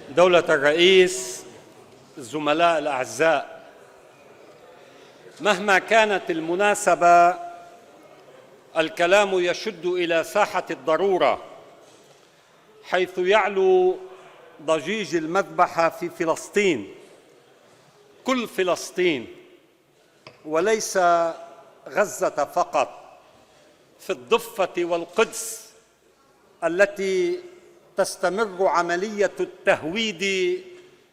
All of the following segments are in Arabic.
دولة الرئيس، الزملاء الأعزاء، مهما كانت المناسبة الكلام يشد إلى ساحة الضرورة، حيث يعلو ضجيج المذبحة في فلسطين، كل فلسطين وليس غزة فقط، في الضفة والقدس التي تستمر عملية التهويد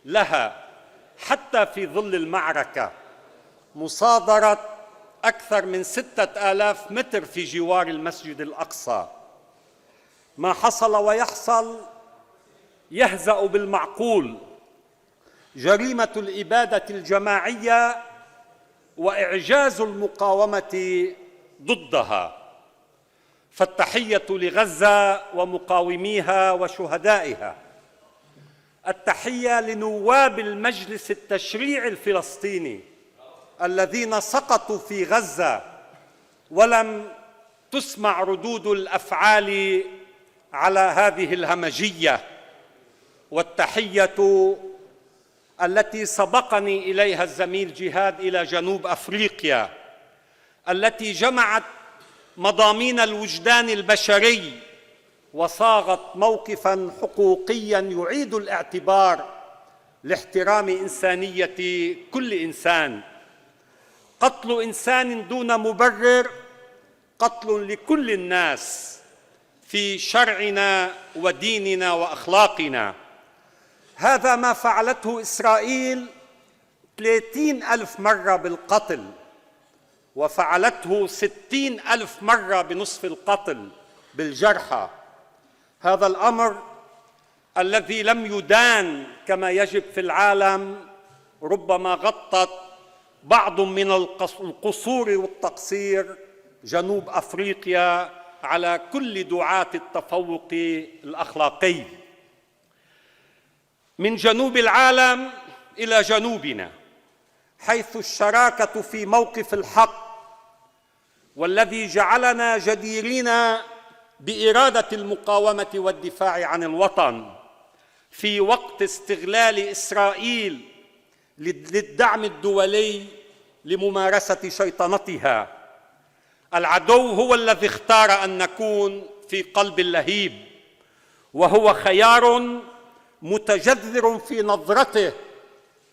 لها حتى في ظل المعركة، مصادرة أكثر من 6000 متر في جوار المسجد الأقصى. ما حصل ويحصل يهزأ بالمعقول، جريمة الإبادة الجماعية وإعجاز المقاومة ضدها. فالتحية لغزة ومقاوميها وشهدائها، التحية لنواب المجلس التشريعي الفلسطيني الذين سقطوا في غزة ولم تسمع ردود الأفعال على هذه الهمجية، والتحية التي سبقني إليها الزميل جهاد إلى جنوب أفريقيا، التي جمعت مضامين الوجدان البشري وصاغت موقفاً حقوقياً يعيد الاعتبار لاحترام إنسانية كل إنسان. قتل إنسان دون مبرر قتل لكل الناس في شرعنا وديننا وأخلاقنا. هذا ما فعلته إسرائيل 30,000 مرة بالقتل، وفعلته 60,000 مرة بنصف القتل بالجرحى. هذا الأمر الذي لم يدان كما يجب في العالم ربما غطت بعض من القصور والتقصير جنوب أفريقيا على كل دعاة التفوق الأخلاقي. من جنوب العالم إلى جنوبنا، حيث الشراكة في موقف الحق والذي جعلنا جديرين بإرادة المقاومة والدفاع عن الوطن في وقت استغلال إسرائيل للدعم الدولي لممارسة شيطنتها. العدو هو الذي اختار أن نكون في قلب اللهيب، وهو خيار متجذر في نظرته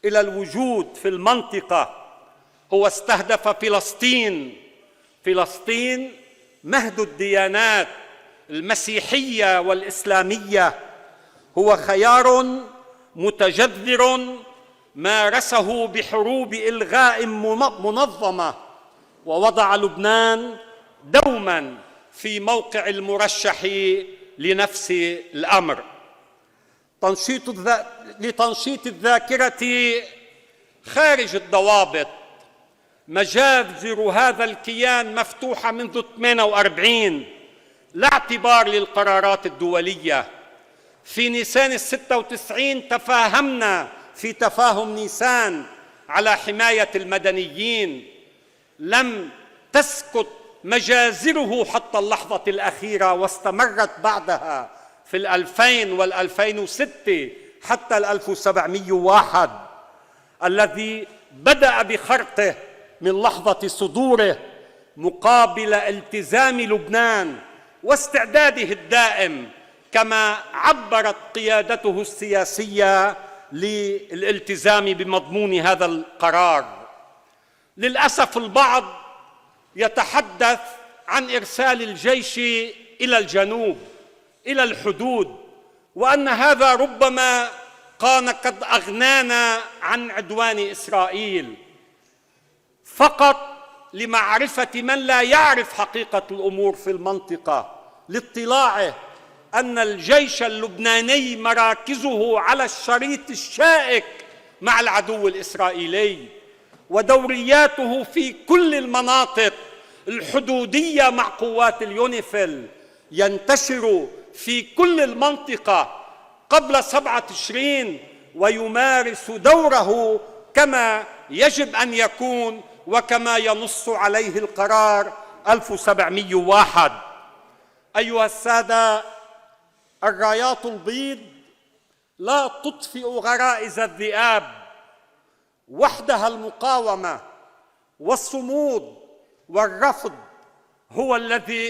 إلى الوجود في المنطقة. هو استهدف فلسطين مهد الديانات المسيحية والإسلامية. هو خيار متجذر مارسه بحروب إلغاء منظمة، ووضع لبنان دوما في موقع المرشح لنفس الأمر. لتنشيط الذاكرة خارج الضوابط، مجازر هذا الكيان مفتوحة منذ 48، لا اعتبار للقرارات الدولية. في نيسان 96 تفاهمنا في تفاهم نيسان على حماية المدنيين، لم تسكت مجازره حتى اللحظة الأخيرة، واستمرت بعدها في 2000 وال2006 حتى 1701 الذي بدأ بخرقه من لحظة صدوره مقابل التزام لبنان واستعداده الدائم، كما عبرت قيادته السياسية للالتزام بمضمون هذا القرار. للأسف البعض يتحدث عن إرسال الجيش إلى الجنوب إلى الحدود، وأن هذا ربما كان قد أغنانا عن عدوان إسرائيل. فقط لمعرفة من لا يعرف حقيقة الأمور في المنطقة، لاطلاعه أن الجيش اللبناني مراكزه على الشريط الشائك مع العدو الإسرائيلي، ودورياته في كل المناطق الحدودية مع قوات اليونيفيل، ينتشر في كل المنطقة قبل 7 تشرين ويمارس دوره كما يجب أن يكون وكما ينص عليه القرار 1701. أيها السادة، الرايات البيض لا تطفئ غرائز الذئاب، وحدها المقاومة والصمود والرفض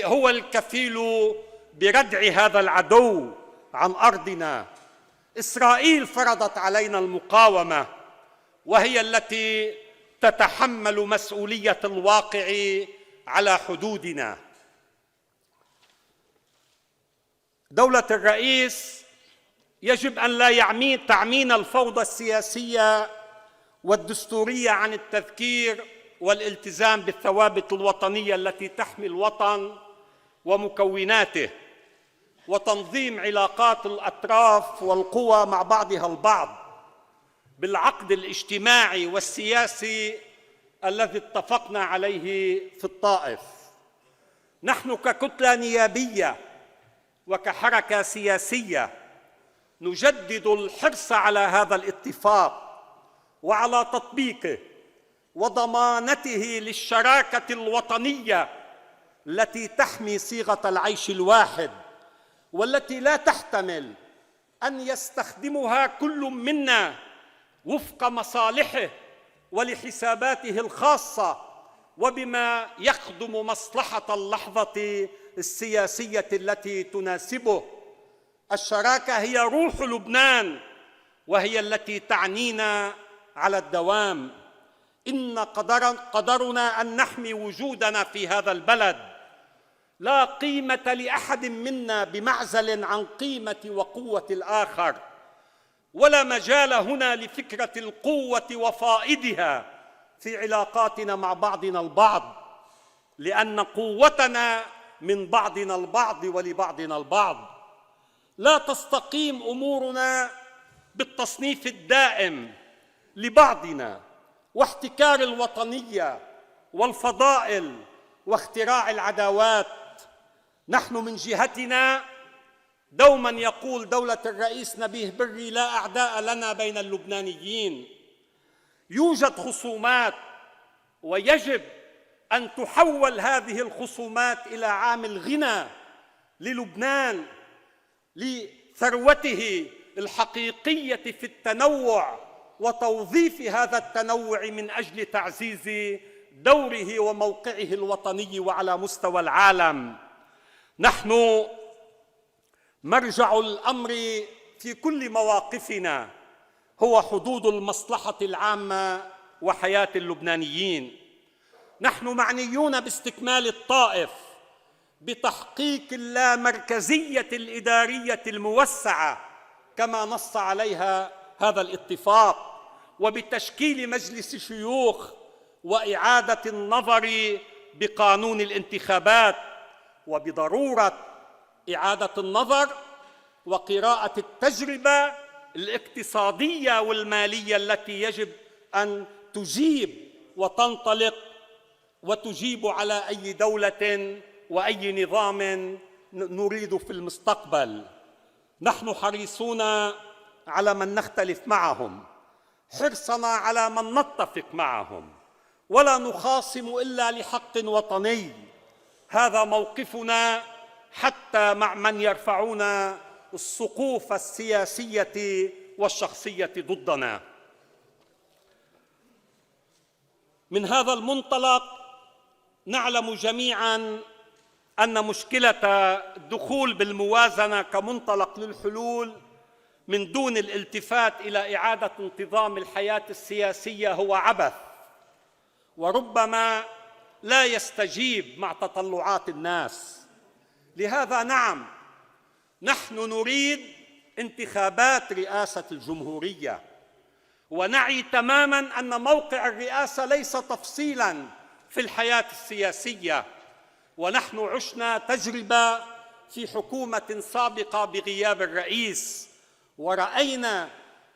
هو الكفيل بردع هذا العدو عن أرضنا. إسرائيل فرضت علينا المقاومة، وهي التي تتحمل مسؤولية الواقع على حدودنا. دولة الرئيس يجب أن لا تعمينا الفوضى السياسية والدستورية عن التذكير والالتزام بالثوابت الوطنية التي تحمي الوطن ومكوناته، وتنظيم علاقات الأطراف والقوى مع بعضها البعض بالعقد الاجتماعي والسياسي الذي اتفقنا عليه في الطائف. نحن ككتلة نيابية وكحركة سياسية نجدد الحرص على هذا الاتفاق وعلى تطبيقه وضمانته للشراكة الوطنية التي تحمي صيغة العيش الواحد، والتي لا تحتمل أن يستخدمها كل منا وفق مصالحه ولحساباته الخاصة وبما يخدم مصلحة اللحظة السياسية التي تناسبه. الشراكة هي روح لبنان، وهي التي تعنينا على الدوام. إن قدرنا أن نحمي وجودنا في هذا البلد. لا قيمة لأحد منا بمعزل عن قيمة وقوة الآخر، ولا مجال هنا لفكرة القوة وفائدها في علاقاتنا مع بعضنا البعض، لأن قوتنا من بعضنا البعض ولبعضنا البعض. لا تستقيم أمورنا بالتصنيف الدائم لبعضنا واحتكار الوطنية والفضائل واختراع العداوات. نحن من جهتنا دوما يقول دولة الرئيس نبيه بري: لا أعداء لنا بين اللبنانيين. يوجد خصومات، ويجب أن تحول هذه الخصومات إلى عامل غنى للبنان لثروته الحقيقية في التنوع وتوظيف هذا التنوع من أجل تعزيز دوره وموقعه الوطني وعلى مستوى العالم. نحن مرجع الأمر في كل مواقفنا هو حدود المصلحة العامة وحياة اللبنانيين. نحن معنيون باستكمال الطائف، بتحقيق اللامركزية الإدارية الموسعة كما نص عليها هذا الاتفاق، وبتشكيل مجلس شيوخ وإعادة النظر بقانون الانتخابات، وبضرورة إعادة النظر وقراءة التجربة الاقتصادية والمالية التي يجب أن تجيب وتنطلق وتجيب على أي دولة وأي نظام نريد في المستقبل. نحن حريصون على من نختلف معهم، حرصنا على من نتفق معهم، ولا نخاصم إلا لحق وطني. هذا موقفنا حتى مع من يرفعون السقوف السياسية والشخصية ضدنا. من هذا المنطلق نعلم جميعاً أن مشكلة الدخول بالموازنة كمنطلق للحلول من دون الالتفات إلى إعادة انتظام الحياة السياسية هو عبث، وربما لا يستجيب مع تطلعات الناس. لهذا نعم، نحن نريد انتخابات رئاسة الجمهورية، ونعي تماماً أن موقع الرئاسة ليس تفصيلاً في الحياة السياسية. ونحن عشنا تجربة في حكومة سابقة بغياب الرئيس، ورأينا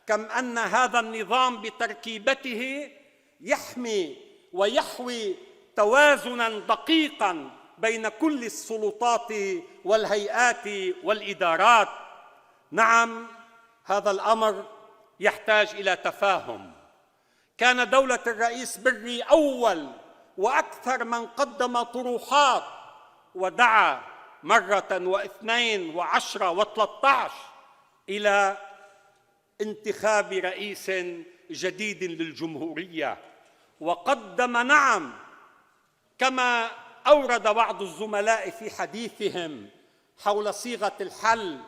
كم أن هذا النظام بتركيبته يحمي ويحوي توازناً دقيقاً بين كل السلطات والهيئات والإدارات. نعم، هذا الأمر يحتاج إلى تفاهم. كان دولة الرئيس بري أول وأكثر من قدم طروحات ودعا مرة واثنين وعشرة و13 إلى انتخاب رئيس جديد للجمهورية، وقدم نعم كما أورد بعض الزملاء في حديثهم حول صيغة الحل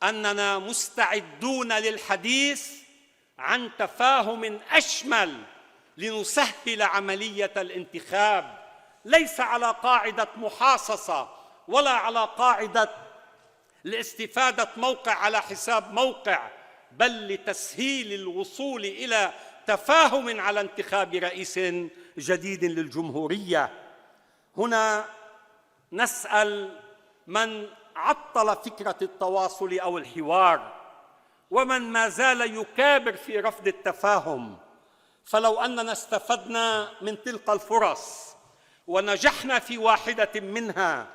أننا مستعدون للحديث عن تفاهم أشمل لنسهل عملية الانتخاب، ليس على قاعدة محاصصة ولا على قاعدة لاستفادة موقع على حساب موقع، بل لتسهيل الوصول إلى تفاهم على انتخاب رئيس جديد للجمهورية. هنا نسأل من عطل فكرة التواصل أو الحوار، ومن ما زال يكابر في رفض التفاهم، فلو أننا استفدنا من تلك الفرص ونجحنا في واحدة منها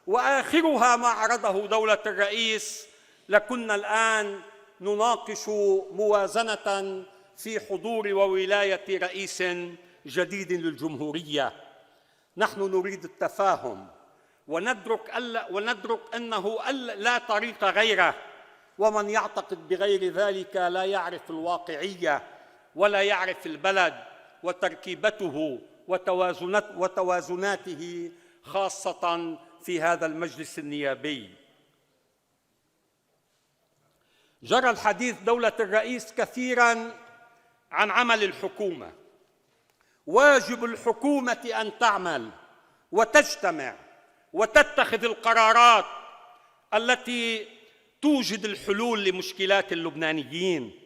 وآخرها ما عرضه دولة الرئيس، لكنا الآن نناقش موازنة في حضور وولاية رئيس جديد للجمهورية. نحن نريد التفاهم وندرك أنه لا طريق غيره، ومن يعتقد بغير ذلك لا يعرف الواقعية ولا يعرف البلد وتركيبته وتوازناته، خاصة في هذا المجلس النيابي. جرى الحديث دولة الرئيس كثيراً عن عمل الحكومة. واجب الحكومة أن تعمل وتجتمع وتتخذ القرارات التي توجد الحلول لمشكلات اللبنانيين.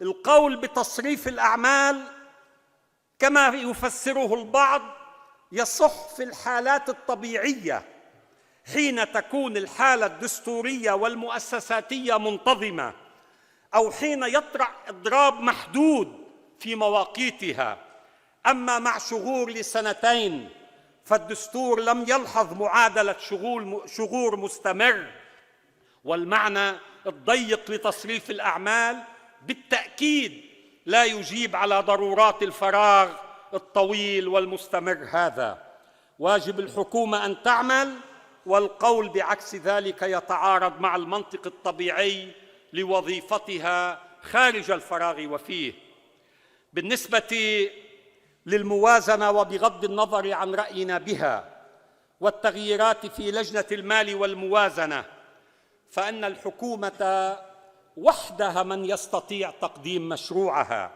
القول بتصريف الأعمال كما يفسره البعض يصح في الحالات الطبيعية، حين تكون الحالة الدستورية والمؤسساتية منتظمة، أو حين يطرأ إضراب محدود في مواقيتها. أما مع شغور لسنتين فالدستور لم يلحظ معادلة شغور مستمر، والمعنى الضيق لتصريف الأعمال بالتأكيد لا يجيب على ضرورات الفراغ الطويل والمستمر هذا. واجب الحكومة أن تعمل، والقول بعكس ذلك يتعارض مع المنطق الطبيعي لوظيفتها خارج الفراغ وفيه. بالنسبة للموازنة، وبغض النظر عن رأينا بها والتغييرات في لجنة المال والموازنة، فإن الحكومة وحدها من يستطيع تقديم مشروعها،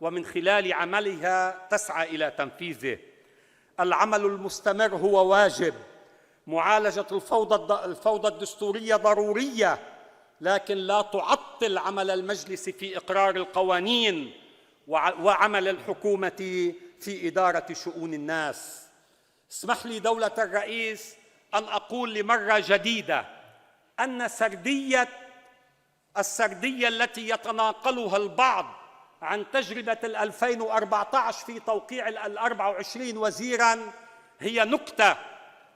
ومن خلال عملها تسعى إلى تنفيذه. العمل المستمر هو واجب. معالجة الفوضى الدستورية ضرورية، لكن لا تعطل عمل المجلس في إقرار القوانين وعمل الحكومة في إدارة شؤون الناس. اسمح لي دولة الرئيس أن أقول لمرة جديدة أن السردية التي يتناقلها البعض عن تجربة 2014 في توقيع 24 وزيراً هي نكتة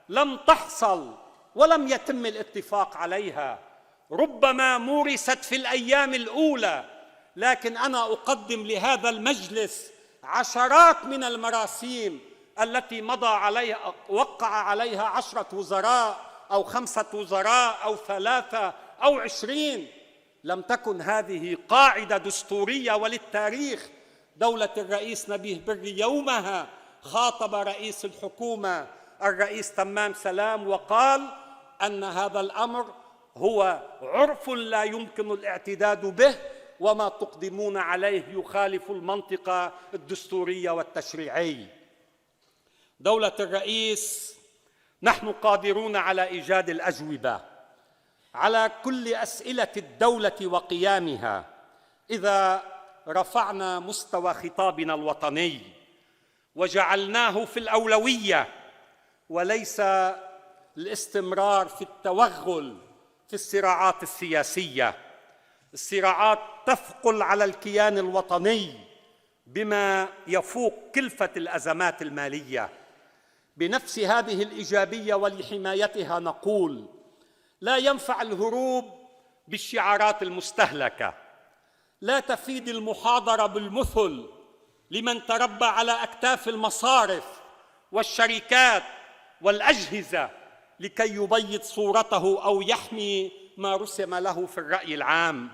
لم تحصل ولم يتم الاتفاق عليها، ربما مورست في الأيام الأولى، لكن أنا أقدم لهذا المجلس عشرات من المراسيم التي مضى عليها وقع عليها 10 وزراء أو 5 وزراء أو 3 أو 20. لم تكن هذه قاعدة دستورية، وللتاريخ دولة الرئيس نبيه بري يومها خاطب رئيس الحكومة الرئيس تمام سلام وقال أن هذا الأمر هو عرف لا يمكن الاعتداد به، وما تقدمون عليه يخالف المنطق الدستوري والتشريعي. دولة الرئيس، نحن قادرون على إيجاد الأجوبة على كل أسئلة الدولة وقيامها إذا رفعنا مستوى خطابنا الوطني وجعلناه في الأولوية، وليس الاستمرار في التوغل في الصراعات السياسية. الصراعات تثقل على الكيان الوطني بما يفوق كلفة الأزمات المالية. بنفس هذه الإيجابية ولحمايتها نقول: لا ينفع الهروب بالشعارات المستهلكة، لا تفيد المحاضرة بالمثل لمن تربى على أكتاف المصارف والشركات والأجهزة لكي يبيض صورته أو يحمي ما رسم له في الرأي العام.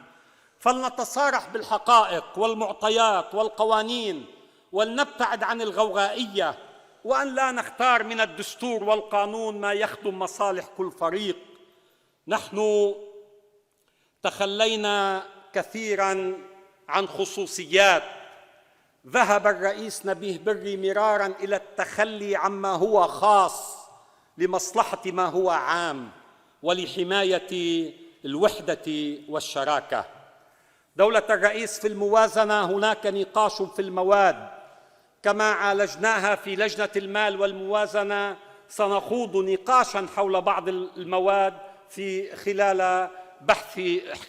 فلنتصارح بالحقائق والمعطيات والقوانين، ولنبتعد عن الغوغائية، وأن لا نختار من الدستور والقانون ما يخدم مصالح كل فريق. نحن تخلينا كثيراً عن خصوصيات. ذهب الرئيس نبيه بري مرارا إلى التخلي عما هو خاص لمصلحة ما هو عام ولحماية الوحدة والشراكة. دولة الرئيس، في الموازنة هناك نقاش في المواد كما عالجناها في لجنة المال والموازنة. سنخوض نقاشا حول بعض المواد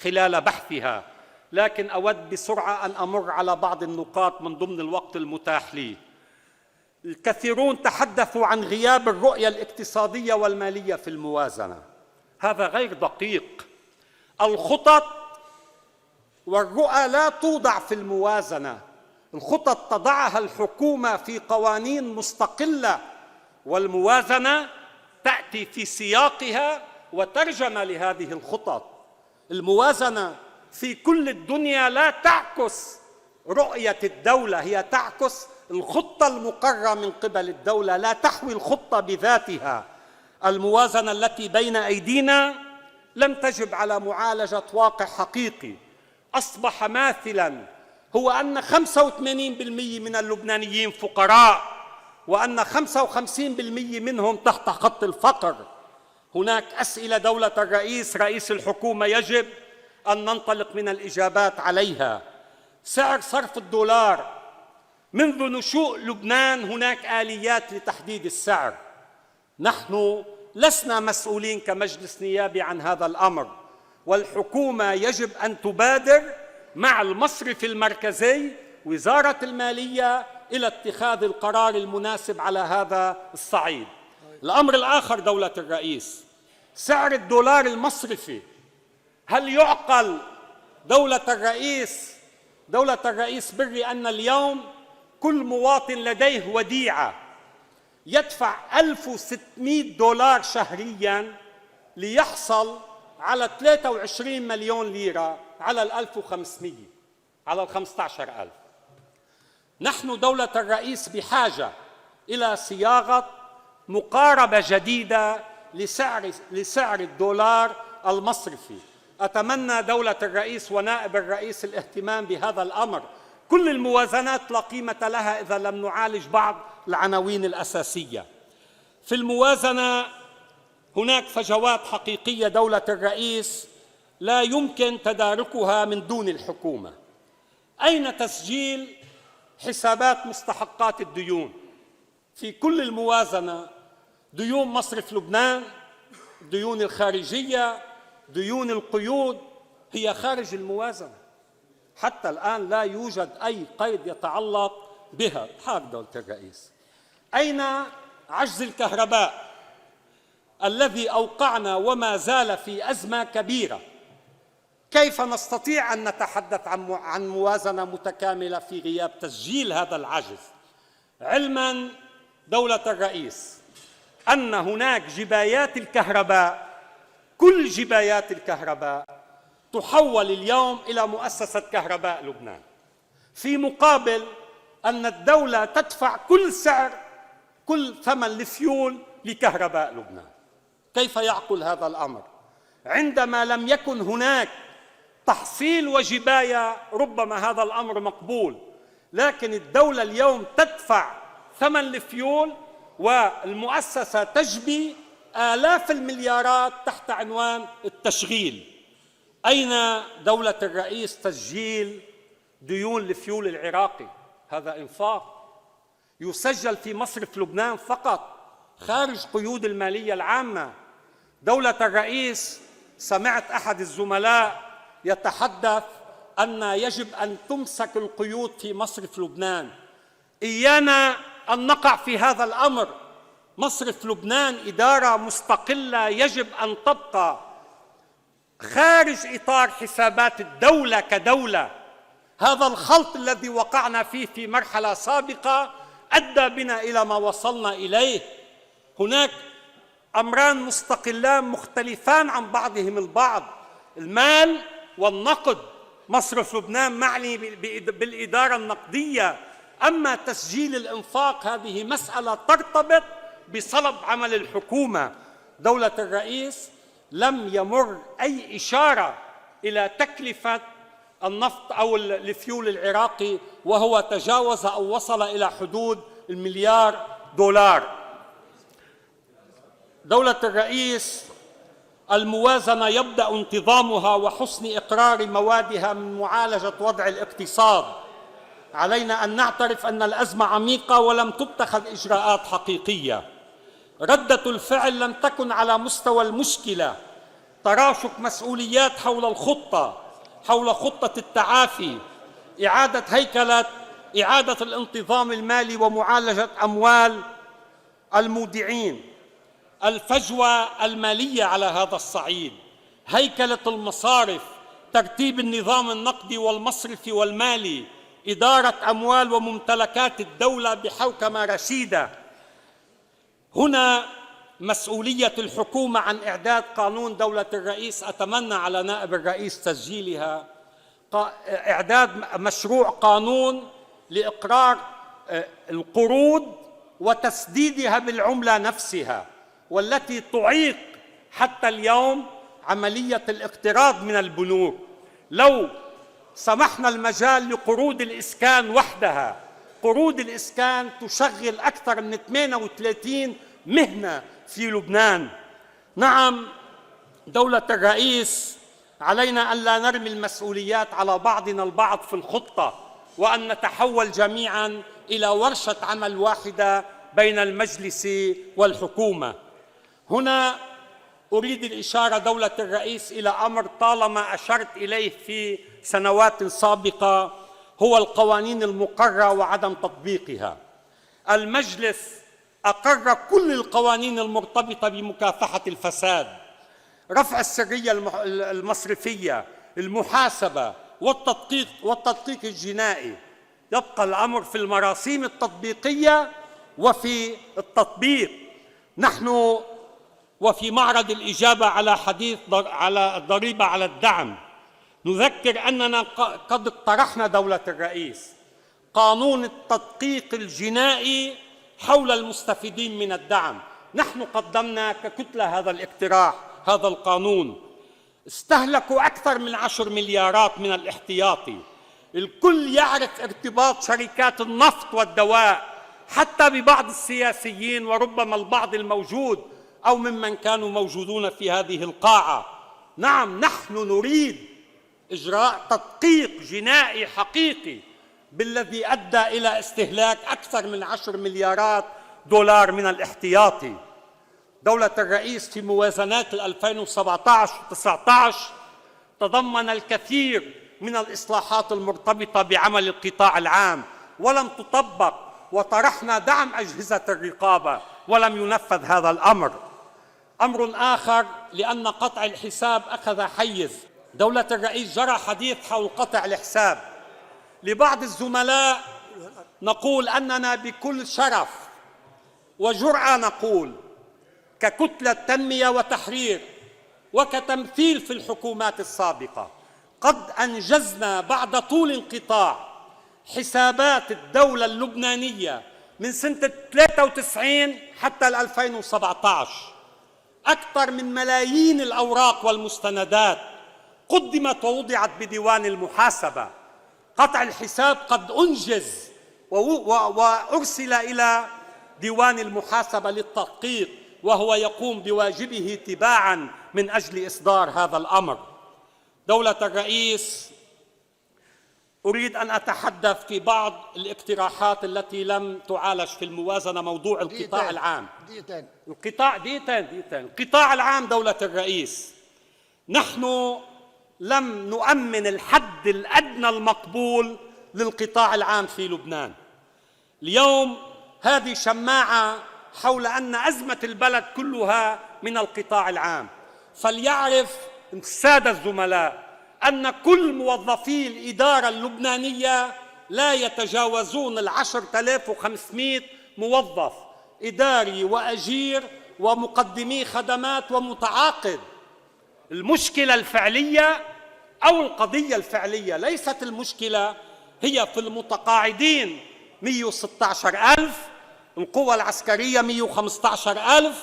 خلال بحثها، لكن أود بسرعة أن أمر على بعض النقاط من ضمن الوقت المتاح لي. الكثيرون تحدثوا عن غياب الرؤية الاقتصادية والمالية في الموازنة. هذا غير دقيق. الخطط والرؤى لا توضع في الموازنة، الخطط تضعها الحكومة في قوانين مستقلة، والموازنة تأتي في سياقها وترجمة لهذه الخطط. الموازنة في كل الدنيا لا تعكس رؤية الدولة، هي تعكس الخطة المقررة من قبل الدولة، لا تحوي الخطة بذاتها. الموازنة التي بين أيدينا لم تجب على معالجة واقع حقيقي أصبح ماثلاً، هو أن 85% من اللبنانيين فقراء، وأن 55% منهم تحت خط الفقر. هناك أسئلة دولة الرئيس، رئيس الحكومة، يجب أن ننطلق من الإجابات عليها. سعر صرف الدولار، منذ نشوء لبنان هناك آليات لتحديد السعر. نحن لسنا مسؤولين كمجلس نيابي عن هذا الأمر، والحكومة يجب أن تبادر مع المصرف المركزي وزارة المالية إلى اتخاذ القرار المناسب على هذا الصعيد. الأمر الآخر دولة الرئيس، سعر الدولار المصرفي. هل يعقل دولة الرئيس بري أن اليوم كل مواطن لديه وديعة يدفع 1600 دولار شهرياً ليحصل على 23 مليون ليرة على 1500، على 15,000؟ نحن دولة الرئيس بحاجة إلى صياغة مقاربة جديدة لسعر الدولار المصرفي. أتمنى دولة الرئيس ونائب الرئيس الاهتمام بهذا الأمر. كل الموازنات لا قيمة لها إذا لم نعالج بعض العناوين الأساسية. في الموازنة هناك فجوات حقيقية دولة الرئيس لا يمكن تداركها من دون الحكومة. أين تسجيل حسابات مستحقات الديون؟ في كل الموازنة ديون مصرف لبنان، ديون الخارجية، ديون القيود هي خارج الموازنة. حتى الآن لا يوجد أي قيد يتعلق بها. حاج دولة الرئيس، أين عجز الكهرباء الذي أوقعنا وما زال في أزمة كبيرة؟ كيف نستطيع أن نتحدث عن موازنة متكاملة في غياب تسجيل هذا العجز؟ علماً دولة الرئيس أن هناك جبايات الكهرباء، كل جبايات الكهرباء تحول اليوم إلى مؤسسة كهرباء لبنان، في مقابل أن الدولة تدفع كل ثمن الفيول لكهرباء لبنان. كيف يعقل هذا الأمر؟ عندما لم يكن هناك تحصيل وجباية ربما هذا الأمر مقبول، لكن الدولة اليوم تدفع ثمن الفيول والمؤسسة تجبي آلاف المليارات تحت عنوان التشغيل. أين دولة الرئيس تسجيل ديون الفيول العراقي؟ هذا إنفاق يسجل في مصرف لبنان فقط خارج قيود المالية العامة. دولة الرئيس، سمعت أحد الزملاء يتحدث أن يجب أن تمسك القيود في مصرف لبنان. إيانا أن نقع في هذا الأمر. مصرف لبنان إدارة مستقلة يجب أن تبقى خارج إطار حسابات الدولة كدولة. هذا الخلط الذي وقعنا فيه في مرحلة سابقة أدى بنا إلى ما وصلنا إليه. هناك أمران مستقلان مختلفان عن بعضهم البعض، المال والنقد. مصرف لبنان معني بالإدارة النقدية، أما تسجيل الإنفاق هذه مسألة ترتبط بصلب عمل الحكومة. دولة الرئيس لم يمر أي إشارة إلى تكلفة النفط أو الفيول العراقي، وهو تجاوز أو وصل إلى حدود $1,000,000,000. دولة الرئيس الموازنة يبدأ انتظامها وحسن إقرار موادها من معالجة وضع الاقتصاد. علينا أن نعترف أن الأزمة عميقة ولم تتخذ إجراءات حقيقية. ردة الفعل لم تكن على مستوى المشكلة. تراشق مسؤوليات حول خطة التعافي، إعادة الانتظام المالي ومعالجة أموال المودعين، الفجوة المالية على هذا الصعيد، هيكلة المصارف، ترتيب النظام النقدي والمصرفي والمالي، إدارة أموال وممتلكات الدولة بحوكمة رشيدة. هنا مسؤولية الحكومة عن إعداد قانون. دولة الرئيس أتمنى على نائب الرئيس تسجيلها، إعداد مشروع قانون لإقرار القروض وتسديدها بالعملة نفسها، والتي تعيق حتى اليوم عملية الاقتراض من البنوك. لو سمحنا المجال لقروض الإسكان وحدها، قروض الإسكان تشغل أكثر من 38 مهنة في لبنان. نعم، دولة الرئيس علينا أن لا نرمي المسؤوليات على بعضنا البعض في الخطة، وأن نتحول جميعاً إلى ورشة عمل واحدة بين المجلس والحكومة. هنا أريد الإشارة دولة الرئيس إلى أمر طالما أشرت إليه في سنوات سابقة، هو القوانين المقرة وعدم تطبيقها. المجلس أقر كل القوانين المرتبطة بمكافحة الفساد، رفع السرية المصرفية، المحاسبة والتدقيق الجنائي. يبقى الأمر في المراسيم التطبيقية وفي التطبيق. نحن وفي معرض الإجابة على حديث على الضريبة على الدعم نذكر أننا قد اقترحنا دولة الرئيس قانون التدقيق الجنائي حول المستفيدين من الدعم. نحن قدمنا ككتلة هذا الاقتراح، هذا القانون. استهلكوا أكثر من 10 مليارات من الاحتياطي. الكل يعرف ارتباط شركات النفط والدواء حتى ببعض السياسيين، وربما البعض الموجود أو ممن كانوا موجودون في هذه القاعة. نعم، نحن نريد إجراء تدقيق جنائي حقيقي بالذي أدى إلى استهلاك أكثر من 10 مليارات دولار من الاحتياطي. دولة الرئيس في موازنات 2017 و19 تضمن الكثير من الإصلاحات المرتبطة بعمل القطاع العام ولم تطبق، وطرحنا دعم أجهزة الرقابة ولم ينفذ هذا الأمر. أمر آخر، لأن قطع الحساب أخذ حيز. دولة الرئيس جرى حديث حول قطع الحساب. لبعض الزملاء نقول أننا بكل شرف وجرأة نقول ككتلة تنمية وتحرير وكتمثيل في الحكومات السابقة قد أنجزنا بعد طول انقطاع حسابات الدولة اللبنانية من سنة 93 حتى 2017. أكثر من ملايين الأوراق والمستندات قدمت ووضعت بديوان المحاسبة. قطع الحساب قد أنجز وأرسل إلى ديوان المحاسبة للتدقيق، وهو يقوم بواجبه تباعاً من أجل إصدار هذا الأمر. دولة الرئيس، أريد أن أتحدث في بعض الاقتراحات التي لم تعالج في الموازنة. موضوع القطاع العام. القطاع العام دولة الرئيس، نحن لم نؤمن الحد الأدنى المقبول للقطاع العام في لبنان. اليوم هذه شماعة حول أن أزمة البلد كلها من القطاع العام. فليعرف السادة الزملاء أن كل موظفي الإدارة اللبنانية لا يتجاوزون 10,500 موظف إداري وأجير ومقدمي خدمات ومتعاقد. المشكلة الفعلية أو القضية الفعلية. ليست المشكلة هي في المتقاعدين 116,000، القوى العسكرية 115,000،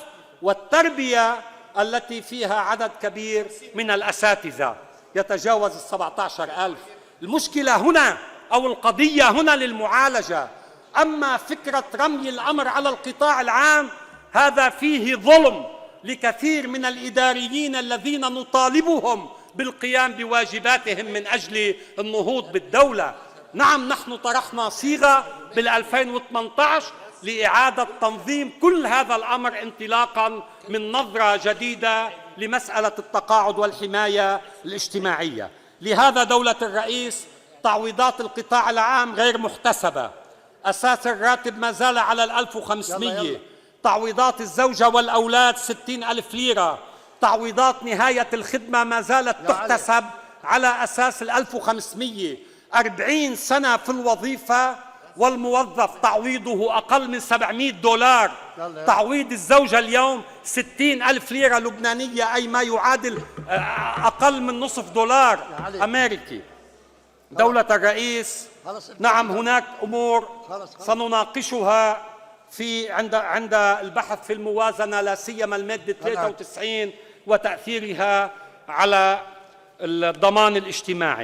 والتربية التي فيها عدد كبير من الأساتذة يتجاوز 17,000. المشكلة هنا أو القضية هنا للمعالجة. أما فكرة رمي الأمر على القطاع العام هذا فيه ظلم لكثير من الإداريين الذين نطالبهم بالقيام بواجباتهم من أجل النهوض بالدولة. نعم، نحن طرحنا صيغة بال2018 لإعادة تنظيم كل هذا الأمر انطلاقا من نظرة جديدة لمسألة التقاعد والحماية الاجتماعية. لهذا دولة الرئيس تعويضات القطاع العام غير محتسبة، أساس الراتب ما زال على 1500، تعويضات الزوجة والأولاد 60,000 ليرة، تعويضات نهاية الخدمة ما زالت تحتسب على أساس 1500، 40 سنة في الوظيفة والموظف تعويضه أقل من $700. تعويض الزوجة اليوم 60,000 ليرة لبنانية، أي ما يعادل أقل من نصف دولار أمريكي. دولة الرئيس، نعم هناك أمور سنناقشها عند البحث في الموازنة، لا سيما المادة 93 وتأثيرها على الضمان الاجتماعي.